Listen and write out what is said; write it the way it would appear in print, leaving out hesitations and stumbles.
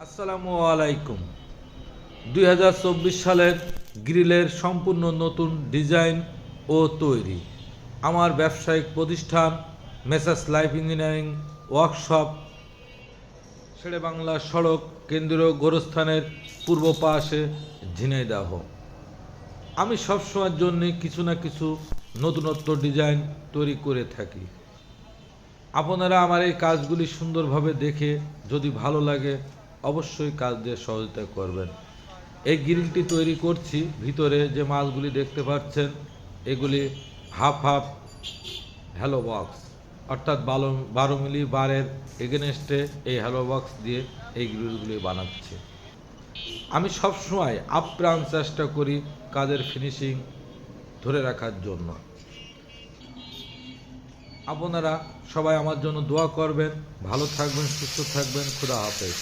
আসসালামু আলাইকুম। 2024 সালের গ্রিলের সম্পূর্ণ নতুন ডিজাইন ও তৈরি। আমার ব্যবসায়িক প্রতিষ্ঠান messrs life engineering workshop, Sher-e-Bangla সড়ক, কেন্দ্রীয় গোরস্থানের পূর্ব পাশে, ঝিনাইদহ। আমি সবসময়ের জন্য কিছু না কিছু নতুনত্ব ডিজাইন তৈরি করে থাকি। আপনারা আমার এই কাজগুলি সুন্দরভাবে দেখে যদি ভালো লাগে অবশ্যই কাজ দিয়ে সহযোগিতা করবেন। এই গ্রিলটি তৈরি করছি, ভিতরে যে মাছগুলি দেখতে পাচ্ছেন এগুলি হাফ হাফ হ্যালো বক্স, অর্থাৎ 12 মিলি বারের এগেনস্টে এই হ্যালো বক্স দিয়ে এই গ্রিলগুলি বানাচ্ছি। আমি সবসময় আপ্রাণ চেষ্টা করি কাজের ফিনিশিং ধরে রাখার জন্য। আপনারা সবাই আমার জন্য দোয়া করবেন। ভালো থাকবেন, সুস্থ থাকবেন। খুদা হাফেজ।